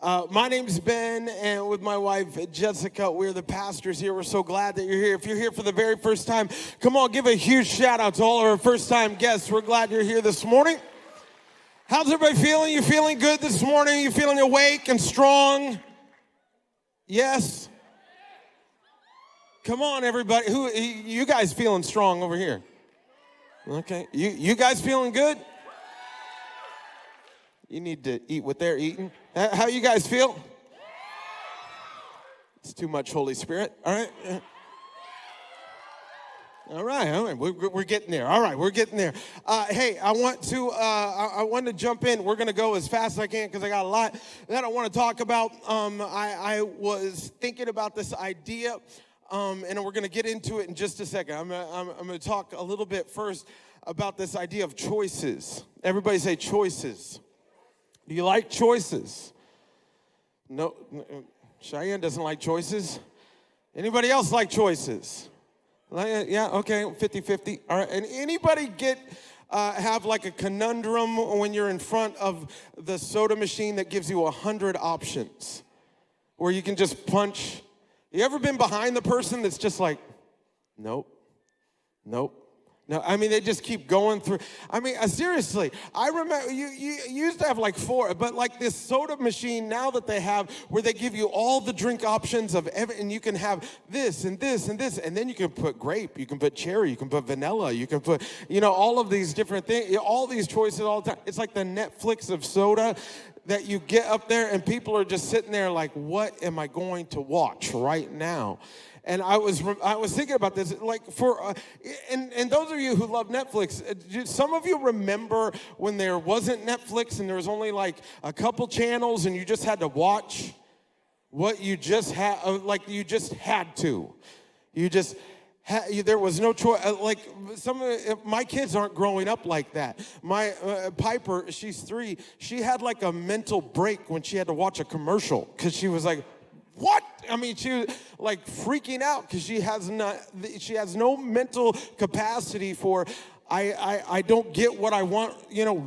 My name's Ben, and with my wife, Jessica, we're the pastors here. We're so glad that you're here. If you're here for the very first time, come on, give a huge shout out to all of our first-time guests. We're glad you're here this morning. How's everybody feeling? You feeling good this morning? You feeling awake and strong? Yes? Come on, everybody. You guys feeling strong over here? Okay. You guys feeling good? You need to eat what they're eating. How you guys feel? It's too much Holy Spirit. All right. All right. We're getting there. All right, we're getting there. Hey, I want to jump in. We're going to go as fast as I can because I got a lot that I want to talk about. I was thinking about this idea, and we're going to get into it in just a second. I'm going to talk a little bit first about this idea of choices. Everybody say choices. Do you like choices? No, Cheyenne doesn't like choices. Anybody else like choices? Yeah, okay, 50-50. All right, and anybody have like a conundrum when you're in front of the soda machine that gives you 100 options, where you can just punch? You ever been behind the person that's just like, nope. No, I mean, they just keep going through. I mean, seriously, I remember you used to have like 4, but like this soda machine now that they have where they give you all the drink options of and you can have this and this and this, and then you can put grape, you can put cherry, you can put vanilla, you can put, all of these different things, all these choices all the time. It's like the Netflix of soda that you get up there and people are just sitting there like, what am I going to watch right now? And I was thinking about this, like and those of you who love Netflix, some of you remember when there wasn't Netflix and there was only like a couple channels and you just had to watch what you just had, like you just had to. There was no choice. Like my kids aren't growing up like that. My Piper, she's 3. She had like a mental break when she had to watch a commercial because she was like, what? I mean, she was like freaking out because she has no mental capacity for, I don't get what I want,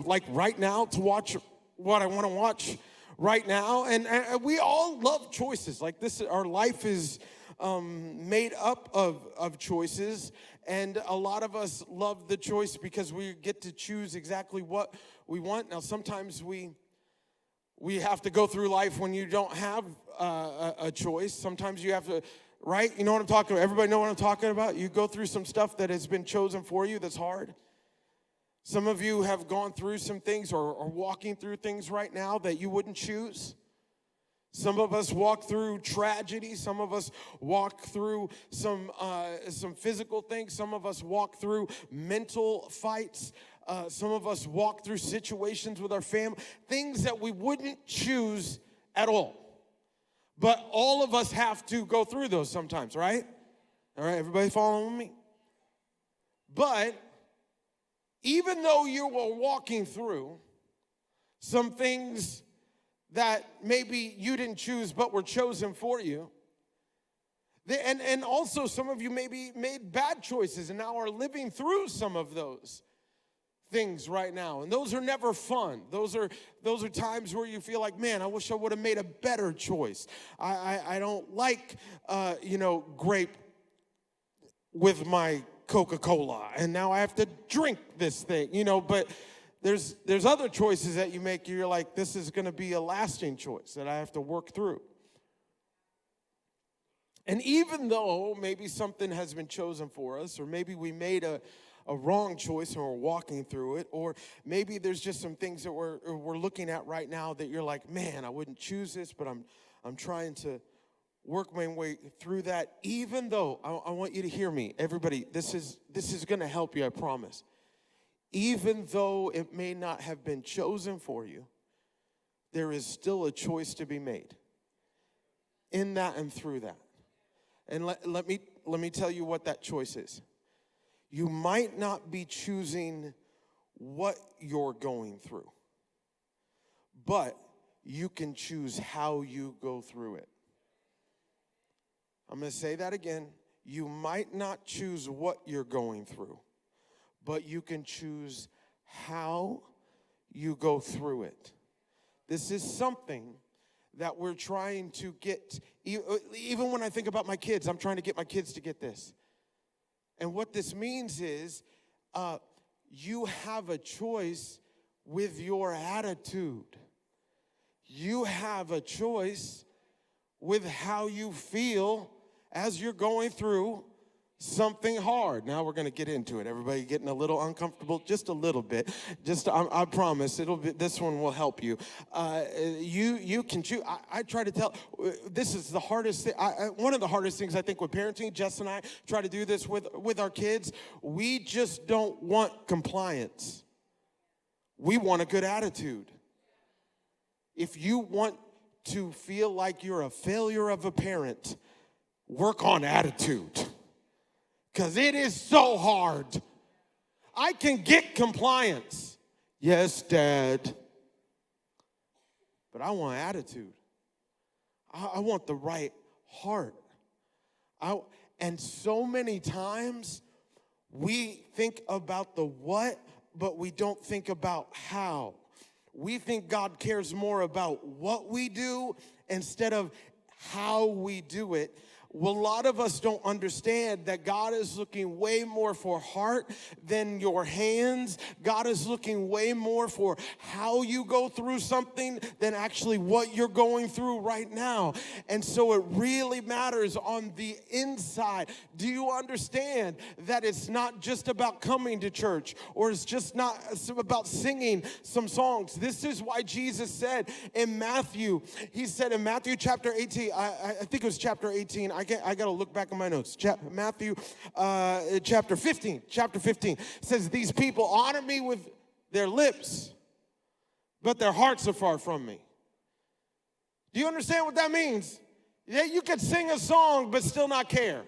like right now to watch what I want to watch right now. And we all love choices. Like our life is made up of choices. And a lot of us love the choice because we get to choose exactly what we want. Now, sometimes we have to go through life when you don't have a choice. Sometimes you have to, right? You know what I'm talking about? Everybody know what I'm talking about? You go through some stuff that has been chosen for you that's hard. Some of you have gone through some things or are walking through things right now that you wouldn't choose. Some of us walk through tragedy. Some of us walk through some physical things. Some of us walk through mental fights. Some of us walk through situations with our family, things that we wouldn't choose at all. But all of us have to go through those sometimes, right? All right, everybody following me? But even though you were walking through some things that maybe you didn't choose but were chosen for you, and also some of you maybe made bad choices and now are living through some of those things right now, and those are never fun. Those are times where you feel like, man, I wish I would have made a better choice. I don't like grape with my Coca-Cola, and now I have to drink this thing, but there's other choices that you make. You're like, this is going to be a lasting choice that I have to work through. And even though maybe something has been chosen for us, or maybe we made a wrong choice and we're walking through it, or maybe there's just some things that we're looking at right now that you're like, man, I wouldn't choose this, but I'm trying to work my way through that. Even though, I want you to hear me, everybody, this is going to help you, I promise. Even though it may not have been chosen for you, there is still a choice to be made in that and through that. And let me tell you what that choice is. You might not be choosing what you're going through, but you can choose how you go through it. I'm going to say that again. You might not choose what you're going through, but you can choose how you go through it. This is something that we're trying to get. Even when I think about my kids, I'm trying to get my kids to get this. And what this means is you have a choice with your attitude. You have a choice with how you feel as you're going through something hard. Now we're going to get into it. Everybody getting a little uncomfortable, just a little bit. I promise this one will help you. You can choose. I try to tell. This is the hardest thing. One of the hardest things I think with parenting. Jess and I try to do this with our kids. We just don't want compliance. We want a good attitude. If you want to feel like you're a failure of a parent, work on attitude. Because it is so hard. I can get compliance. Yes, Dad. But I want attitude. I want the right heart. And so many times we think about the what, but we don't think about how. We think God cares more about what we do instead of how we do it. Well, a lot of us don't understand that God is looking way more for heart than your hands. God is looking way more for how you go through something than actually what you're going through right now. And so it really matters on the inside. Do you understand that it's not just about coming to church, or it's just not about singing some songs? This is why Jesus said in Matthew, he said in Matthew chapter 18, I think it was chapter 18, I got to look back in my notes. Matthew chapter 15 says, these people honor me with their lips, but their hearts are far from me. Do you understand what that means? Yeah, you could sing a song, but still not care.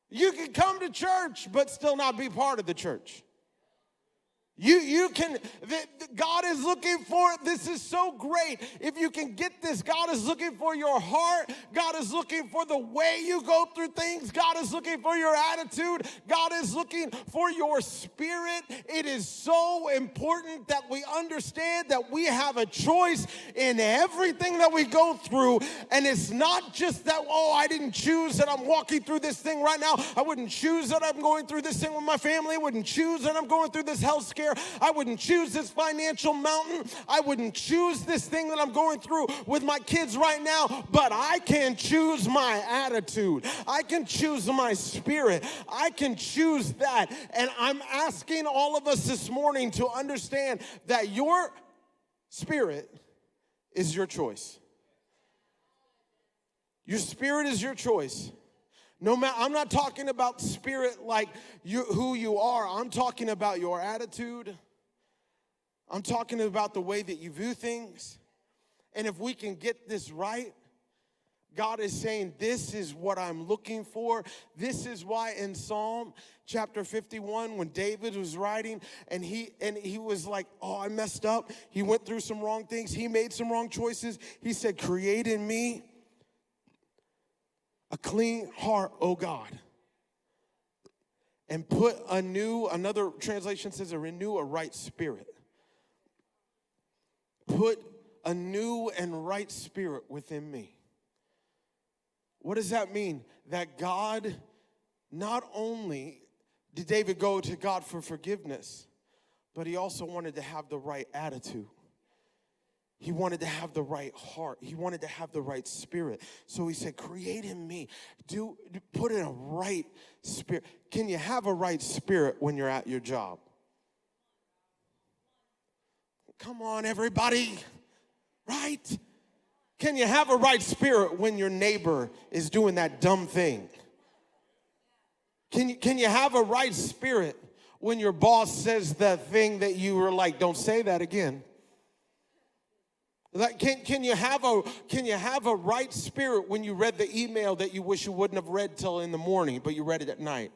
You can come to church, but still not be part of the church. You can, God is looking for, this is so great. If you can get this, God is looking for your heart. God is looking for the way you go through things. God is looking for your attitude. God is looking for your spirit. It is so important that we understand that we have a choice in everything that we go through. And it's not just that, oh, I didn't choose that I'm walking through this thing right now. I wouldn't choose that I'm going through this thing with my family. I wouldn't choose that I'm going through this health scare. I wouldn't choose this financial mountain. I wouldn't choose this thing that I'm going through with my kids right now, but I can choose my attitude. I can choose my spirit. I can choose that. And I'm asking all of us this morning to understand that your spirit is your choice. Your spirit is your choice. No matter, I'm not talking about spirit like who you are. I'm talking about your attitude. I'm talking about the way that you view things. And if we can get this right, God is saying, this is what I'm looking for. This is why in Psalm chapter 51, when David was writing and he was like, oh, I messed up. He went through some wrong things. He made some wrong choices. He said, create in me a clean heart, O God, and put another translation says, renew a right spirit. Put a new and right spirit within me. What does that mean? That God, not only did David go to God for forgiveness, but he also wanted to have the right attitude. He wanted to have the right heart. He wanted to have the right spirit. So he said, create in me. Put in a right spirit. Can you have a right spirit when you're at your job? Come on, everybody. Right? Can you have a right spirit when your neighbor is doing that dumb thing? Can you have a right spirit when your boss says the thing that you were like, don't say that again? Like, can you have a right spirit when you read the email that you wish you wouldn't have read till in the morning, but you read it at night?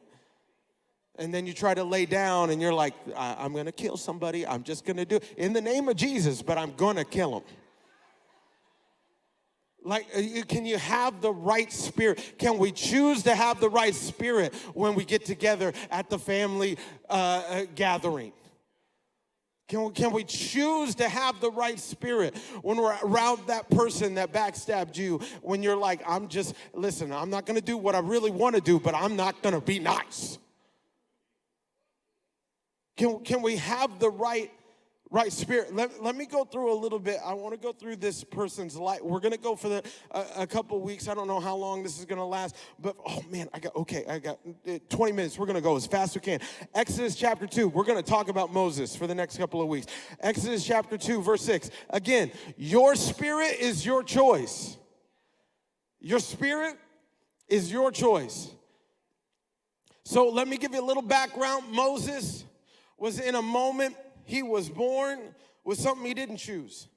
And then you try to lay down and you're like, I'm going to kill somebody. I'm just going to do it in the name of Jesus, but I'm going to kill him. Like, can you have the right spirit? Can we choose to have the right spirit when we get together at the family gathering? Can we choose to have the right spirit when we're around that person that backstabbed you, when you're like, listen, I'm not going to do what I really want to do, but I'm not going to be nice. Can we have the right spirit? Let me go through a little bit. I want to go through this person's life. We're going to go for a couple weeks. I don't know how long this is going to last, but oh man, I got 20 minutes. We're going to go as fast as we can. Exodus chapter 2. We're going to talk about Moses for the next couple of weeks. Exodus chapter 2, verse 6. Again, your spirit is your choice. Your spirit is your choice. So let me give you a little background. Moses was in a moment. He was born with something he didn't choose.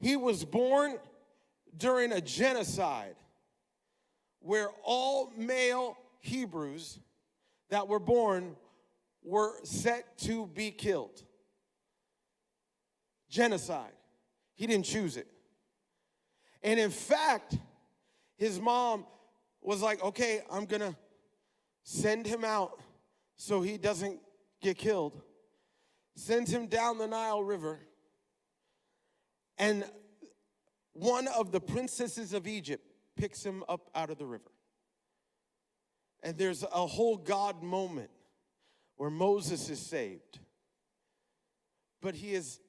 He was born during a genocide where all male Hebrews that were born were set to be killed. Genocide. He didn't choose it. And in fact, his mom was like, okay, I'm going to send him out so he doesn't get killed. Sends him down the Nile River, and one of the princesses of Egypt picks him up out of the river. And there's a whole God moment where Moses is saved. But he is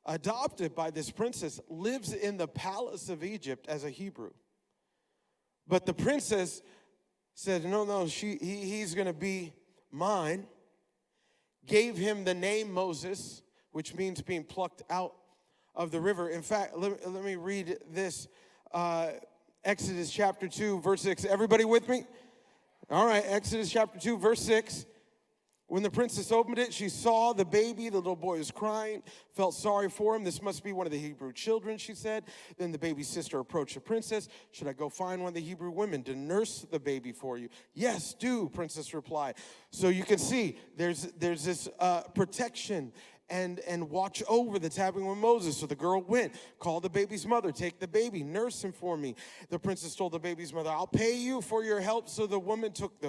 adopted by this princess, lives in the palace of Egypt as a Hebrew. But the princess said, no, he's going to be mine. Gave him the name Moses, which means being plucked out of the river. In fact, let me read this. Exodus chapter 2, verse 6. Everybody with me? All right, Exodus chapter 2, verse 6. When the princess opened it, she saw the baby. The little boy was crying, felt sorry for him. This must be one of the Hebrew children, she said. Then the baby's sister approached the princess. Should I go find one of the Hebrew women to nurse the baby for you? Yes, do, princess replied. So you can see there's this protection and watch over that's happening with Moses. So the girl went, called the baby's mother, take the baby, nurse him for me. The princess told the baby's mother, I'll pay you for your help. So the woman took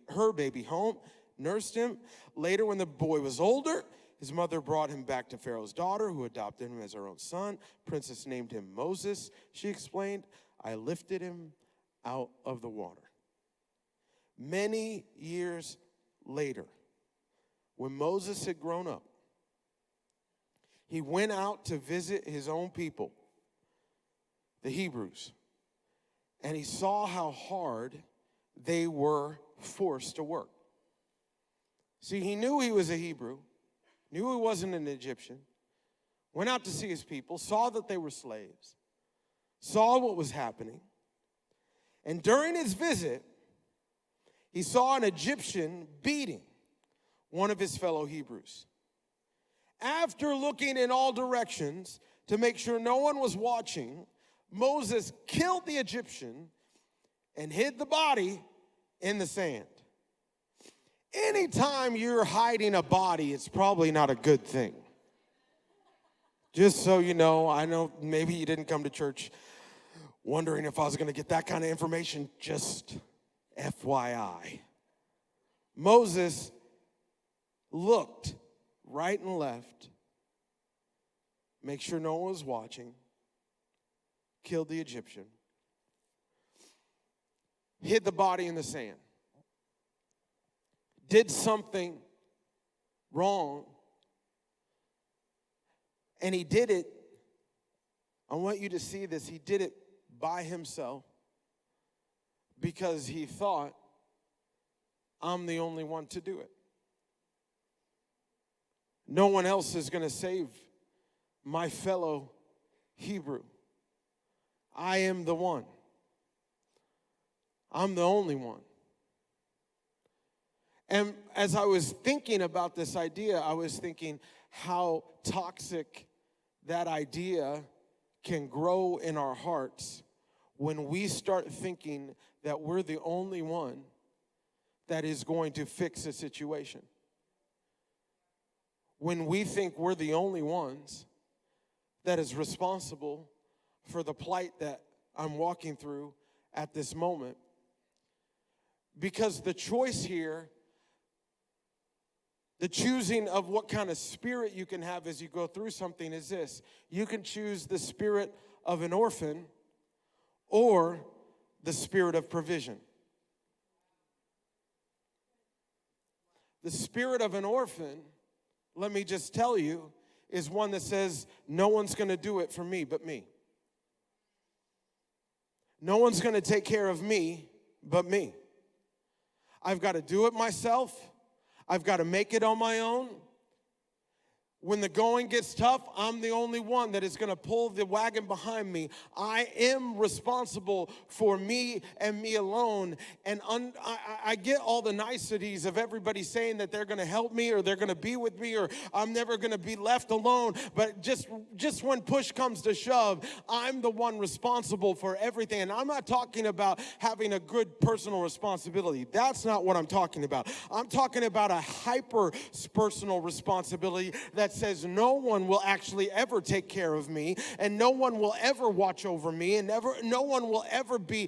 her baby home, nursed him. Later, when the boy was older, his mother brought him back to Pharaoh's daughter, who adopted him as her own son. Princess named him Moses. She explained, I lifted him out of the water. Many years later, when Moses had grown up, he went out to visit his own people, the Hebrews, and he saw how hard they were forced to work. See, he knew he was a Hebrew, knew he wasn't an Egyptian, went out to see his people, saw that they were slaves, saw what was happening. And during his visit, he saw an Egyptian beating one of his fellow Hebrews. After looking in all directions to make sure no one was watching, Moses killed the Egyptian and hid the body in the sand. Anytime you're hiding a body, it's probably not a good thing. Just so you know, I know maybe you didn't come to church wondering if I was going to get that kind of information. Just FYI. Moses looked right and left, make sure no one was watching, killed the Egyptian, hid the body in the sand. Did something wrong, and he did it, I want you to see this, he did it by himself because he thought, I'm the only one to do it. No one else is going to save my fellow Hebrew. I am the one. I'm the only one. And as I was thinking about this idea, I was thinking how toxic that idea can grow in our hearts when we start thinking that we're the only one that is going to fix a situation. When we think we're the only ones that is responsible for the plight that I'm walking through at this moment. Because the choice here The choosing of what kind of spirit you can have as you go through something is this. You can choose the spirit of an orphan or the spirit of provision. The spirit of an orphan, let me just tell you, is one that says, no one's going to do it for me but me. No one's going to take care of me but me. I've got to do it myself. I've got to make it on my own. When the going gets tough, I'm the only one that is going to pull the wagon behind me. I am responsible for me and me alone. And I get all the niceties of everybody saying that they're going to help me or they're going to be with me or I'm never going to be left alone. But just when push comes to shove, I'm the one responsible for everything. And I'm not talking about having a good personal responsibility. That's not what I'm talking about. I'm talking about a hyper personal responsibility that says no one will actually ever take care of me and no one will ever watch over me and no one will ever be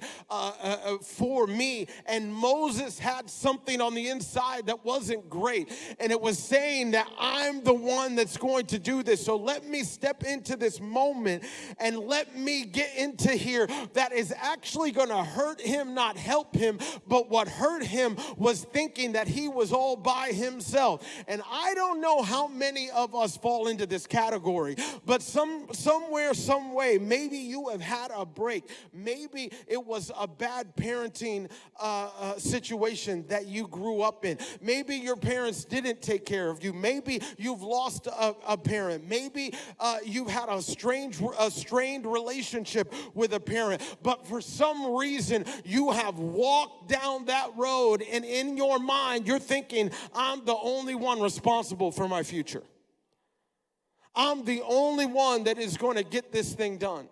for me. And Moses had something on the inside that wasn't great, and it was saying that I'm the one that's going to do this. So let me step into this moment and let me get into here that is actually going to hurt him, not help him. But what hurt him was thinking that he was all by himself. And I don't know how many of us fall into this category, but somewhere, some way, maybe you have had a break. Maybe it was a bad parenting situation that you grew up in. Maybe your parents didn't take care of you. Maybe you've lost a parent. Maybe you've had a strained relationship with a parent, but for some reason you have walked down that road and in your mind you're thinking, I'm the only one responsible for my future. I'm the only one that is going to get this thing done.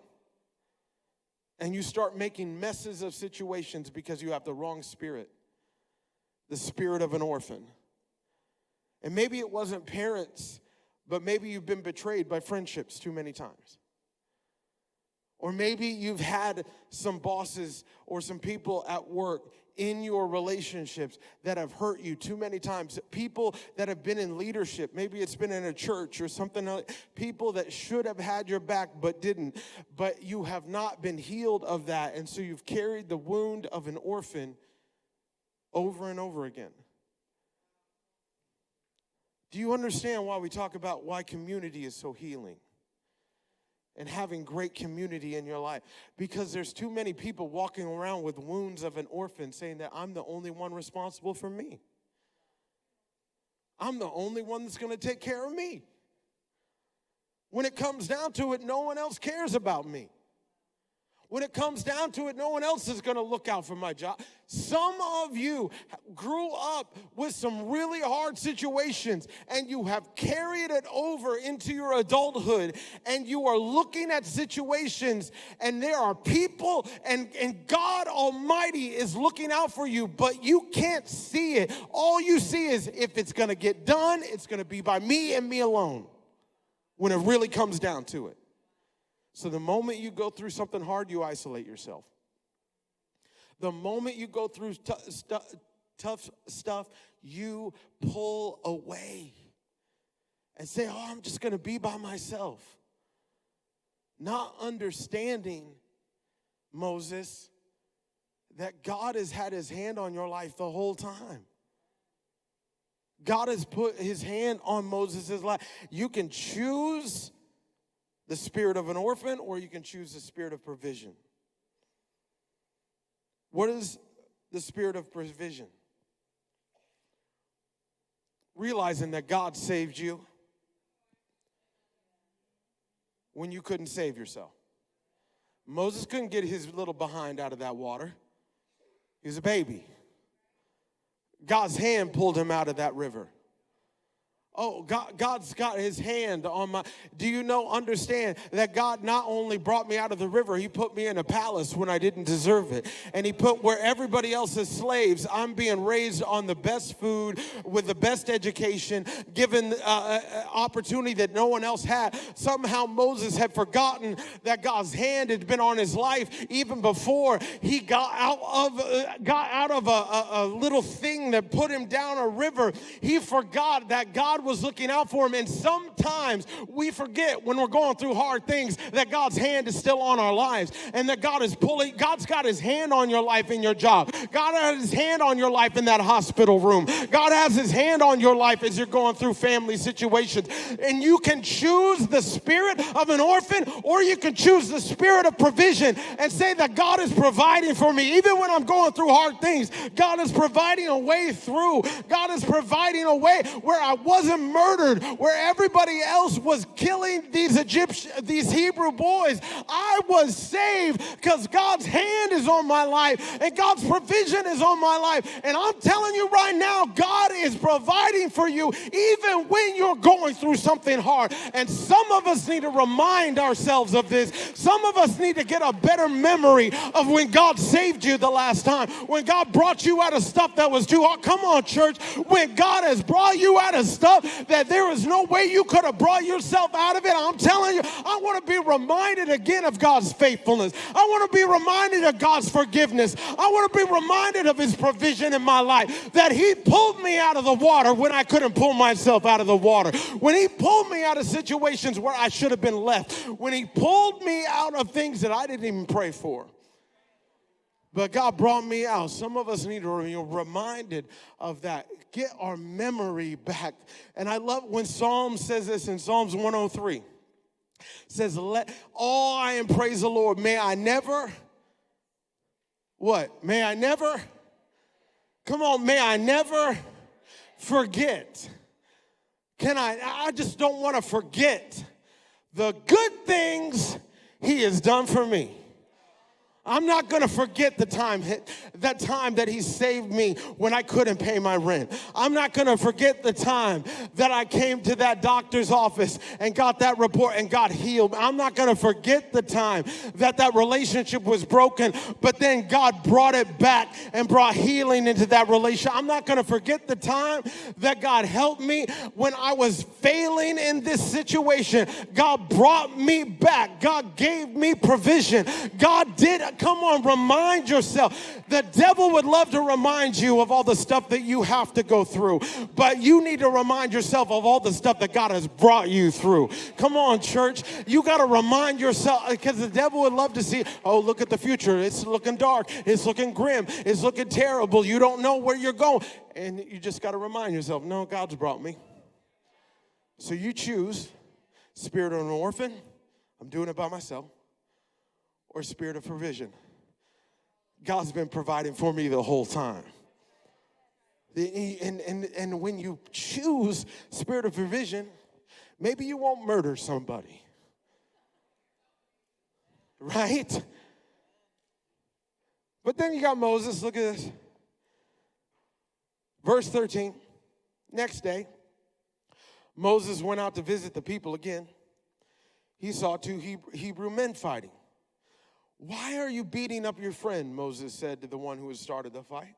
And you start making messes of situations because you have the wrong spirit, the spirit of an orphan. And maybe it wasn't parents, but maybe you've been betrayed by friendships too many times. Or maybe you've had some bosses or some people at work in your relationships that have hurt you too many times. People that have been in leadership, maybe it's been in a church or something else. People that should have had your back but didn't. But you have not been healed of that. And so you've carried the wound of an orphan over and over again. Do you understand why we talk about why community is so healing? And having great community in your life. Because there's too many people walking around with wounds of an orphan saying that I'm the only one responsible for me. I'm the only one that's going to take care of me. When it comes down to it, no one else cares about me. When it comes down to it, no one else is going to look out for my job. Some of you grew up with some really hard situations, and you have carried it over into your adulthood, and you are looking at situations, and there are people, and God Almighty is looking out for you, but you can't see it. All you see is if it's going to get done, it's going to be by me and me alone when it really comes down to it. So the moment you go through something hard, you isolate yourself. The moment you go through tough stuff, you pull away and say, oh, I'm just going to be by myself. Not understanding, Moses, that God has had his hand on your life the whole time. God has put his hand on Moses' life. You can choose the spirit of an orphan, or you can choose the spirit of provision. What is the spirit of provision? Realizing that God saved you when you couldn't save yourself. Moses couldn't get his little behind out of that water. He was a baby. God's hand pulled him out of that river. Oh, God's got his hand on my, do you know, understand that God not only brought me out of the river, he put me in a palace when I didn't deserve it. And he put where everybody else is slaves, I'm being raised on the best food, with the best education, given opportunity that no one else had. Somehow Moses had forgotten that God's hand had been on his life even before he got out of a little thing that put him down a river. He forgot that God was looking out for him. And sometimes we forget when we're going through hard things that God's hand is still on our lives, and that God's got his hand on your life in your job. God has his hand on your life in that hospital room. God has his hand on your life as you're going through family situations. And you can choose the spirit of an orphan, or you can choose the spirit of provision and say that God is providing for me. Even when I'm going through hard things, God is providing a way through. God is providing a way where I wasn't murdered, where everybody else was killing these Hebrew boys. I was saved because God's hand is on my life and God's provision is on my life. And I'm telling you right now, God is providing for you even when you're going through something hard. And some of us need to remind ourselves of this. Some of us need to get a better memory of when God saved you the last time, when God brought you out of stuff that was too hard. Come on, church. When God has brought you out of stuff that there is no way you could have brought yourself out of it, I'm telling you, I want to be reminded again of God's faithfulness. I want to be reminded of God's forgiveness. I want to be reminded of his provision in my life, that he pulled me out of the water when I couldn't pull myself out of the water, when he pulled me out of situations where I should have been left, when he pulled me out of things that I didn't even pray for. But God brought me out. Some of us need to be reminded of that. Get our memory back. And I love when Psalm says this in Psalms 103. It says, let all I am praise the Lord. May I never, what? May I never, come on, may I never forget. I just don't want to forget the good things he has done for me. I'm not going to forget the time that he saved me when I couldn't pay my rent. I'm not going to forget the time that I came to that doctor's office and got that report and got healed. I'm not going to forget the time that relationship was broken, but then God brought it back and brought healing into that relationship. I'm not going to forget the time that God helped me when I was failing in this situation. God brought me back. God gave me provision. God did. Come on, remind yourself. The devil would love to remind you of all the stuff that you have to go through, but you need to remind yourself of all the stuff that God has brought you through. Come on, church. You got to remind yourself, because the devil would love to see, oh, look at the future. It's looking dark. It's looking grim. It's looking terrible. You don't know where you're going. And you just got to remind yourself, no, God's brought me. So you choose spirit of an orphan. I'm doing it by myself. Or spirit of provision. God's been providing for me the whole time. And when you choose spirit of provision, maybe you won't murder somebody. Right? But then you got Moses. Look at this. Verse 13. Next day, Moses went out to visit the people again. He saw two Hebrew men fighting. Why are you beating up your friend? Moses said to the one who had started the fight.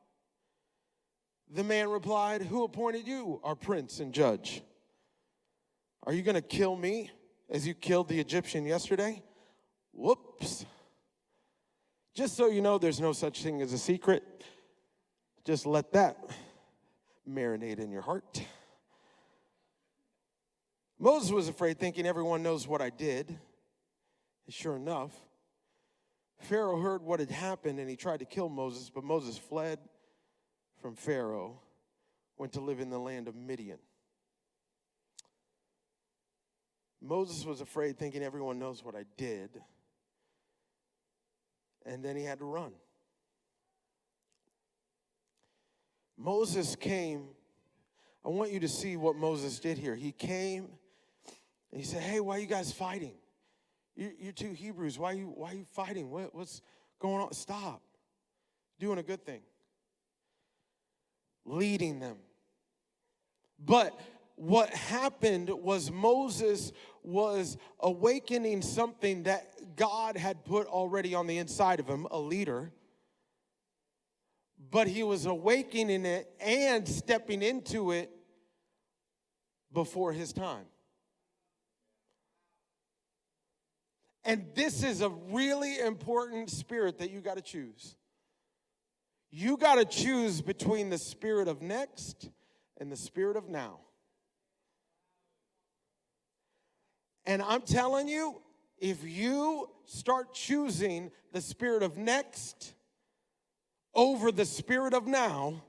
The man replied, who appointed you our prince and judge? Are you going to kill me as you killed the Egyptian yesterday? Whoops. Just so you know, there's no such thing as a secret. Just let that marinate in your heart. Moses was afraid, thinking everyone knows what I did. And sure enough, Pharaoh heard what had happened, and he tried to kill Moses, but Moses fled from Pharaoh, went to live in the land of Midian. Moses was afraid, thinking everyone knows what I did, and then he had to run. Moses came. I want you to see what Moses did here. He came, and he said, hey, why are you guys fighting? You're two Hebrews. Why are you fighting? What's going on? Stop. Doing a good thing. Leading them. But what happened was Moses was awakening something that God had put already on the inside of him, a leader. But he was awakening it and stepping into it before his time. And this is a really important spirit that you got to choose. You got to choose between the spirit of next and the spirit of now. And I'm telling you, if you start choosing the spirit of next over the spirit of now,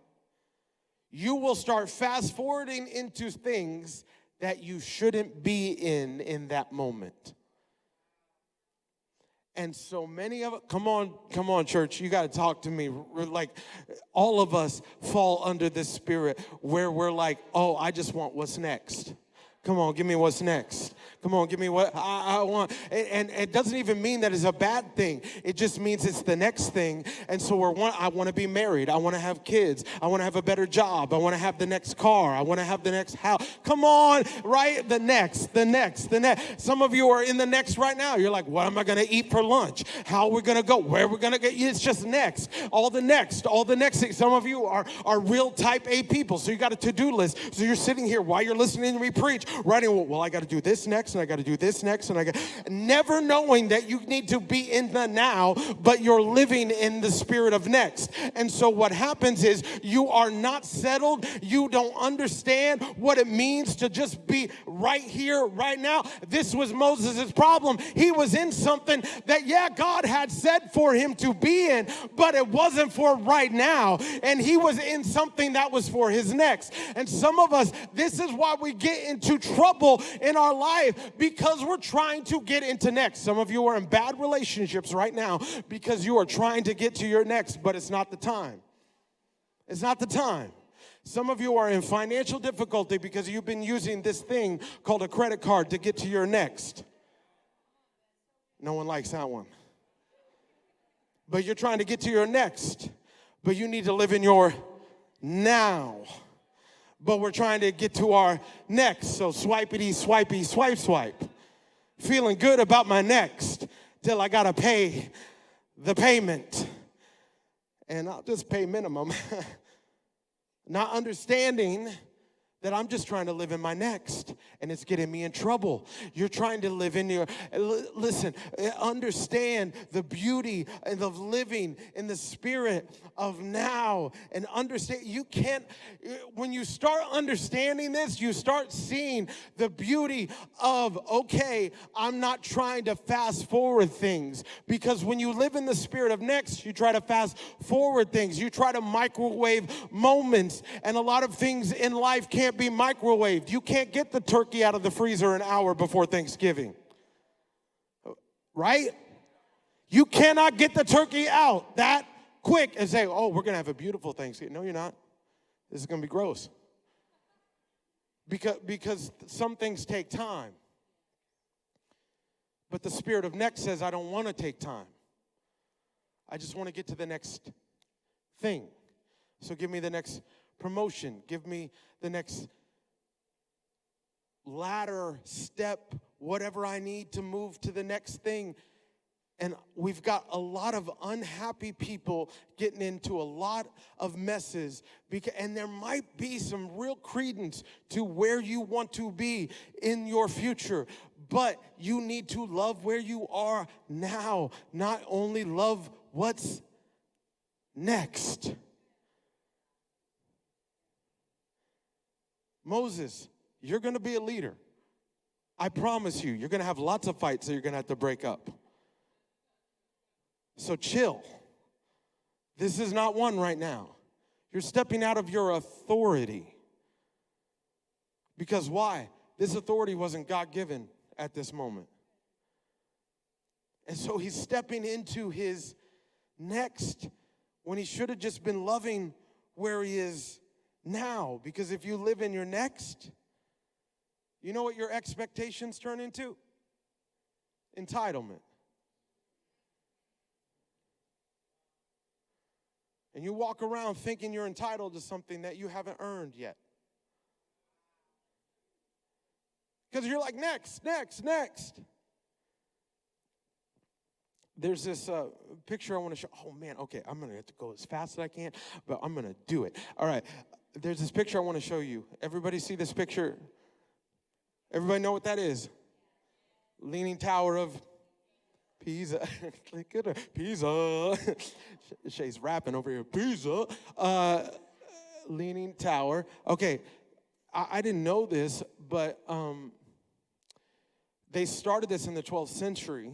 you will start fast forwarding into things that you shouldn't be in that moment. And so many of us, come on, church, you got to talk to me. Like, all of us fall under this spirit where we're like, oh, I just want what's next. Come on, give me what's next. Come on, give me what I want. And it doesn't even mean that it's a bad thing. It just means it's the next thing. And so I want to be married. I want to have kids. I want to have a better job. I want to have the next car. I want to have the next house. Come on, right? The next. Some of you are in the next right now. You're like, what am I going to eat for lunch? How are we going to go? Where are we going to get? It's just next. All the next things. Some of you are real type A people. So you got a to-do list. So you're sitting here while you're listening to me preach, writing, well, I got to do this next, and I got to do this next, and never knowing that you need to be in the now, but you're living in the spirit of next. And so what happens is you are not settled. You don't understand what it means to just be right here, right now. This was Moses' problem. He was in something that, God had said for him to be in, but it wasn't for right now. And he was in something that was for his next. And some of us, this is why we get into trouble in our life, because we're trying to get into next. Some of you are in bad relationships right now because you are trying to get to your next, but it's not the time. It's not the time. Some of you are in financial difficulty because you've been using this thing called a credit card to get to your next. No one likes that one. But you're trying to get to your next, but you need to live in your now. But we're trying to get to our next. So swipey, swipey, swipe. Feeling good about my next till I got to pay the payment. And I'll just pay minimum. Not understanding that I'm just trying to live in my next, and it's getting me in trouble. You're trying to live in your, listen, understand the beauty of living in the spirit of now, and understand, you can't, when you start understanding this, you start seeing the beauty of, okay, I'm not trying to fast forward things, because when you live in the spirit of next, you try to fast forward things. You try to microwave moments, and a lot of things in life can't be microwaved. You can't get the turkey out of the freezer an hour before Thanksgiving, right? You cannot get the turkey out that quick and say, oh, we're going to have a beautiful Thanksgiving. No, you're not. This is going to be gross. Because some things take time. But the spirit of next says, I don't want to take time. I just want to get to the next thing. So give me the next promotion. Give me the next ladder, step, whatever I need to move to the next thing. And we've got a lot of unhappy people getting into a lot of messes. And there might be some real credence to where you want to be in your future. But you need to love where you are now, not only love what's next. Moses, you're going to be a leader. I promise you, you're going to have lots of fights that you're going to have to break up. So chill. This is not one right now. You're stepping out of your authority. Because why? This authority wasn't God-given at this moment. And so he's stepping into his next when he should have just been loving where he is now. Because if you live in your next, you know what your expectations turn into? Entitlement. And you walk around thinking you're entitled to something that you haven't earned yet. Because you're like, next, next, next. There's this picture I want to show. Oh, man, okay, I'm going to have to go as fast as I can, but I'm going to do it. All right, there's this picture I want to show you. Everybody see this picture? Everybody know what that is? Leaning Tower of Pisa. Look at her. Pisa. Shay's rapping over here. Pisa. Leaning Tower. Okay, I didn't know this, but they started this in the 12th century.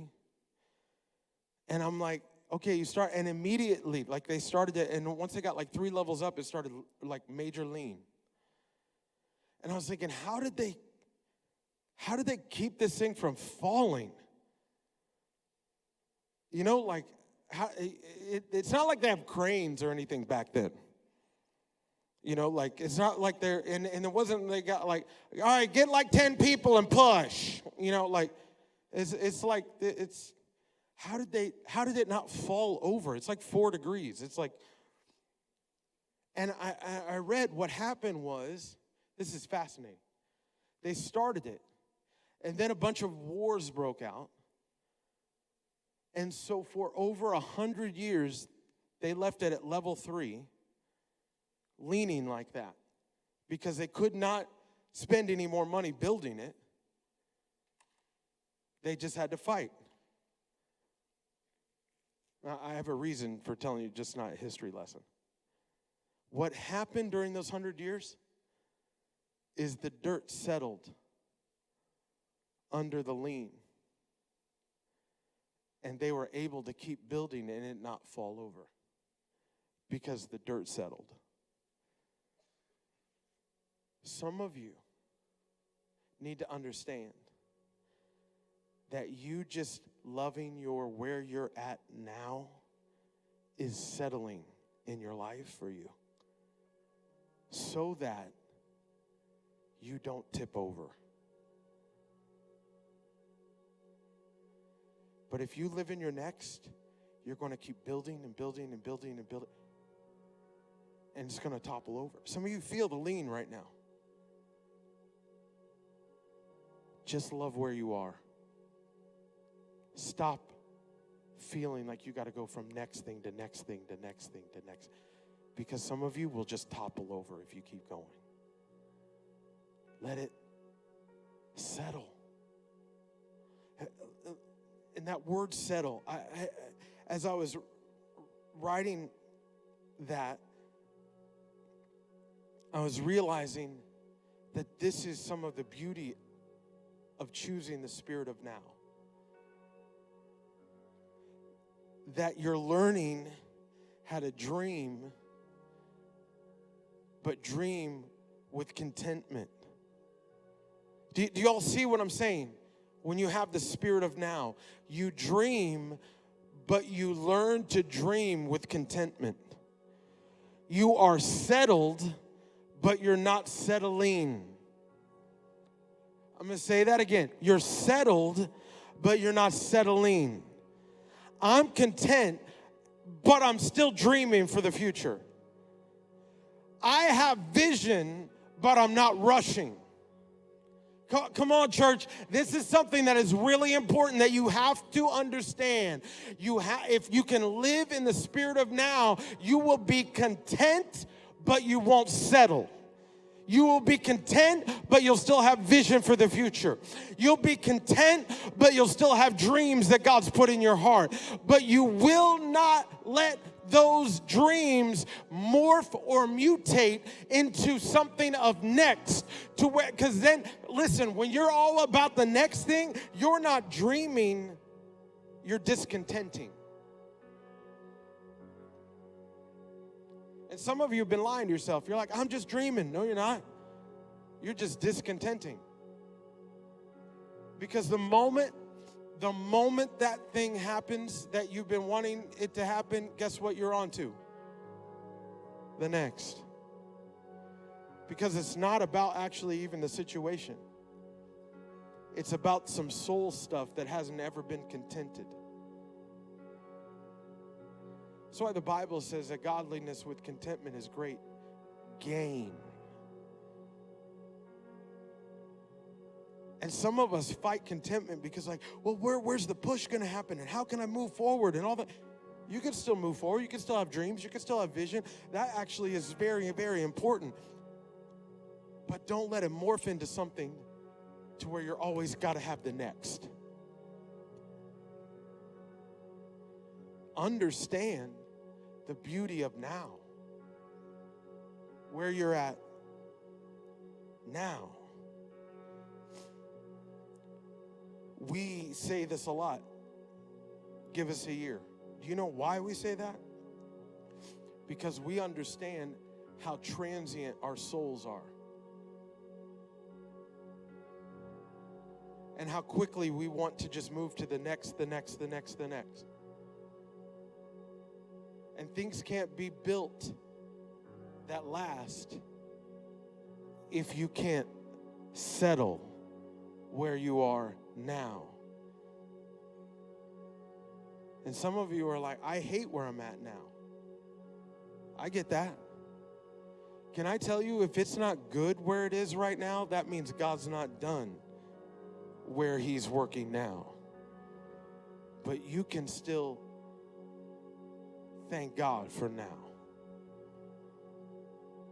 And I'm like, okay, you start, and immediately, like they started it, and once they got like 3 levels up, it started like major lean. And I was thinking, how did they keep this thing from falling? You know, like, it's not like they have cranes or anything back then. You know, like, it's not like they're, and it wasn't, they got like, all right, get like 10 people and push. You know, like, it's like, it's, how did it not fall over? It's like 4 degrees. It's like, and I read what happened was, this is fascinating. They started it, and then a bunch of wars broke out. And so for over 100 years, they left it at level 3, leaning like that, because they could not spend any more money building it. They just had to fight. I have a reason for telling you, just not a history lesson. What happened during those 100 years is the dirt settled under the lean. And they were able to keep building and it not fall over because the dirt settled. Some of you need to understand that you just loving your where you're at now is settling in your life for you so that you don't tip over. But if you live in your next, you're going to keep building and building and building and building, and it's going to topple over. Some of you feel the lean right now. Just love where you are. Stop feeling like you got to go from next thing to next thing to next thing to next. Because some of you will just topple over if you keep going. Let it settle. And that word settle, as I was writing that, I was realizing that this is some of the beauty of choosing the spirit of now. That you're learning how to dream, but dream with contentment. Do you all see what I'm saying? When you have the spirit of now, you dream, but you learn to dream with contentment. You are settled, but you're not settling. I'm going to say that again. You're settled, but you're not settling. I'm content, but I'm still dreaming for the future. I have vision, but I'm not rushing. Come on, church. This is something that is really important that you have to understand. If you can live in the spirit of now, you will be content, but you won't settle. You will be content, but you'll still have vision for the future. You'll be content, but you'll still have dreams that God's put in your heart. But you will not let those dreams morph or mutate into something of next. Because then, listen, when you're all about the next thing, you're not dreaming, you're discontenting. And some of you have been lying to yourself. You're like, I'm just dreaming. No, you're not. You're just discontenting. Because the moment that thing happens that you've been wanting it to happen, guess what you're on to? The next. Because it's not about actually even the situation. It's about some soul stuff that hasn't ever been contented. That's why the Bible says that godliness with contentment is great gain. And some of us fight contentment because like, well, where's the push going to happen? And how can I move forward and all that? You can still move forward. You can still have dreams. You can still have vision. That actually is very, very important. But don't let it morph into something to where you're always got to have the next. Understand the beauty of now. Where you're at now. We say this a lot. Give us a year. Do you know why we say that? Because we understand how transient our souls are. And how quickly we want to just move to the next, the next, the next, the next. And things can't be built that last if you can't settle where you are now. And some of you are like, I hate where I'm at now. I get that. Can I tell you, if it's not good where it is right now, that means God's not done where he's working now. But you can still thank God for now.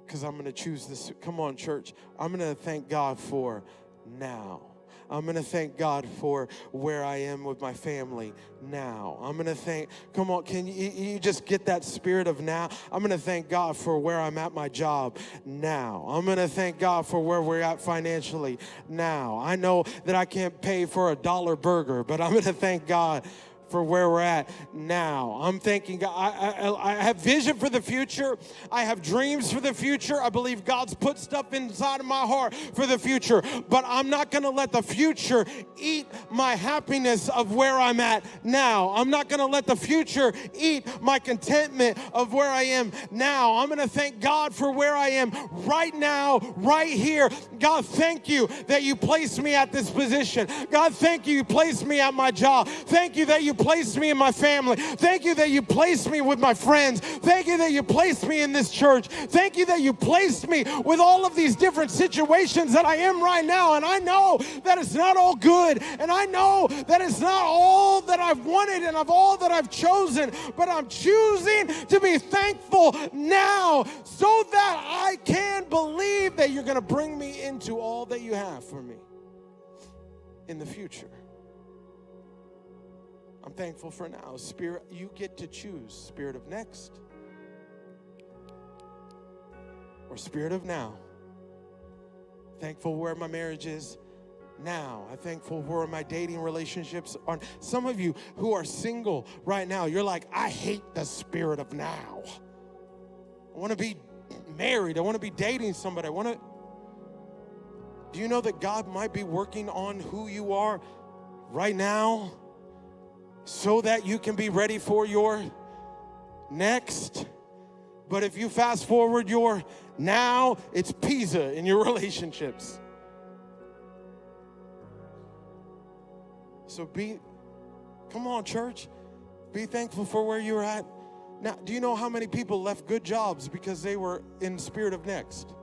Because I'm going to choose this. Come on, church. I'm going to thank God for now. I'm going to thank God for where I am with my family now. I'm going to thank, come on, can you just get that spirit of now? I'm going to thank God for where I'm at my job now. I'm going to thank God for where we're at financially now. I know that I can't pay for a $1 burger, but I'm going to thank God for where we're at now. I'm thanking God. I have vision for the future. I have dreams for the future. I believe God's put stuff inside of my heart for the future. But I'm not going to let the future eat my happiness of where I'm at now. I'm not going to let the future eat my contentment of where I am now. I'm going to thank God for where I am right now, right here. God, thank you that you placed me at this position. God, thank you placed me at my job. Thank you that you placed me in my family. Thank you that you placed me with my friends. Thank you that you placed me in this church. Thank you that you placed me with all of these different situations that I am right now. And I know that it's not all good. And I know that it's not all that I've wanted and of all that I've chosen. But I'm choosing to be thankful now so that I can believe that you're going to bring me into all that you have for me in the future. I'm thankful for now. Spirit, you get to choose spirit of next or spirit of now. Thankful where my marriage is now. I'm thankful where my dating relationships are. Some of you who are single right now, you're like, I hate the spirit of now. I want to be married. I want to be dating somebody. Do you know that God might be working on who you are right now so that you can be ready for your next? But if you fast forward your now, it's Pisa in your relationships. So come on, church, be thankful for where you're at. Now, do you know how many people left good jobs because they were in spirit of next?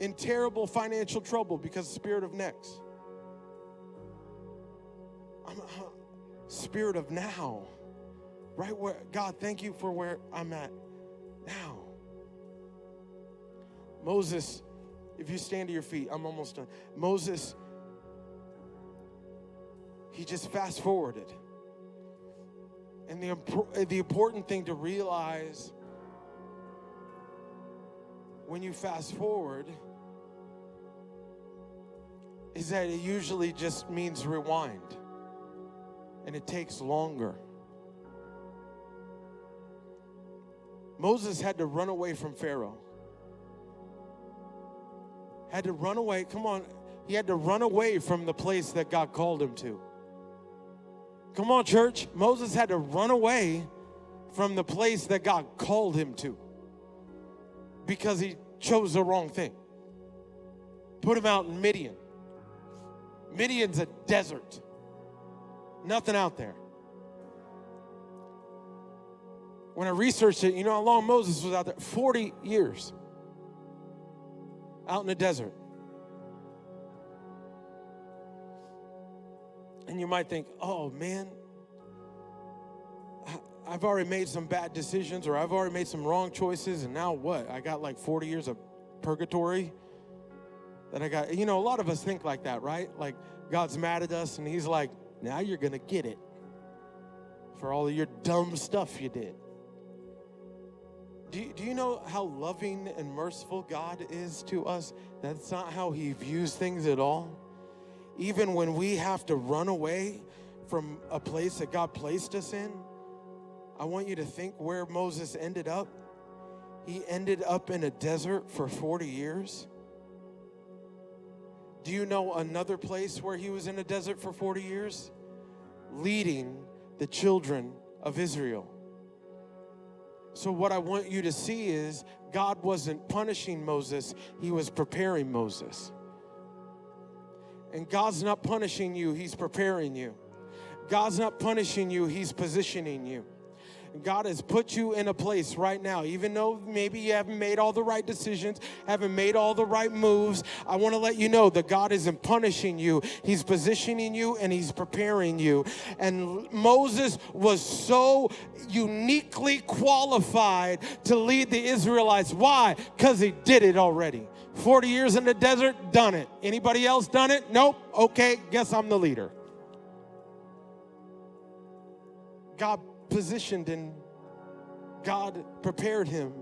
In terrible financial trouble because of spirit of next. Spirit of now. Right where, God, thank you for where I'm at now. Moses, if you stand to your feet, I'm almost done. Moses, he just fast forwarded. And the important thing to realize when you fast forward is that it usually just means rewind. And it takes longer. Moses had to run away from Pharaoh. Had to run away. Come on. He had to run away from the place that God called him to. Come on, church. Moses had to run away from the place that God called him to because he chose the wrong thing. Put him out in Midian. Midian's a desert. Nothing out there. When I researched it, you know how long Moses was out there? 40 years. out in the desert. And you might think, oh man, I've already made some bad decisions, or I've already made some wrong choices, and now what? I got like 40 years of purgatory that I got. You know, a lot of us think like that, right? Like God's mad at us and he's like, now you're gonna get it for all of your dumb stuff you did. Do you know how loving and merciful God is to us? That's not how he views things at all. Even when we have to run away from a place that God placed us in, I want you to think where Moses ended up. He ended up in a desert for 40 years. Do you know another place where he was in a desert for 40 years? Leading the children of Israel. So what I want you to see is God wasn't punishing Moses, he was preparing Moses. And God's not punishing you, he's preparing you. God's not punishing you, he's positioning you. God has put you in a place right now, even though maybe you haven't made all the right decisions, haven't made all the right moves. I want to let you know that God isn't punishing you. He's positioning you and he's preparing you. And Moses was so uniquely qualified to lead the Israelites. Why? Because he did it already. 40 years in the desert, done it. Anybody else done it? Nope. Okay, guess I'm the leader. God positioned and God prepared him.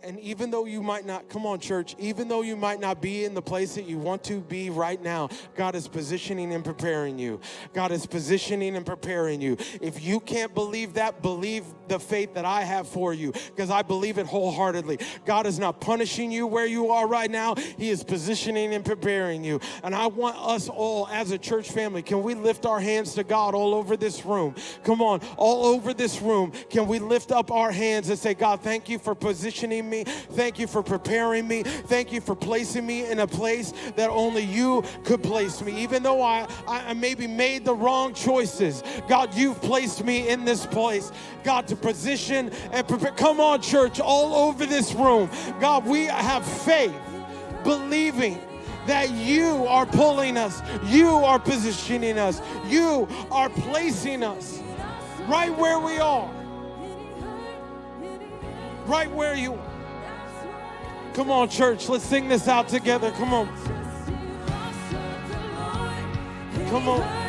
And even though you might not, come on church, even though you might not be in the place that you want to be right now, God is positioning and preparing you. God is positioning and preparing you. If you can't believe that, believe the faith that I have for you, because I believe it wholeheartedly. God is not punishing you where you are right now. He is positioning and preparing you. And I want us all as a church family, can we lift our hands to God all over this room? Come on, all over this room, can we lift up our hands and say, God, thank you for positioning me. Thank you for preparing me. Thank you for placing me in a place that only you could place me. Even though I maybe made the wrong choices, God, you've placed me in this place, God, to position and prepare. Come on, church, all over this room. God, we have faith, believing that you are pulling us, you are positioning us, you are placing us right where we are, right where you are. Come on, church, let's sing this out together. Come on. Come on.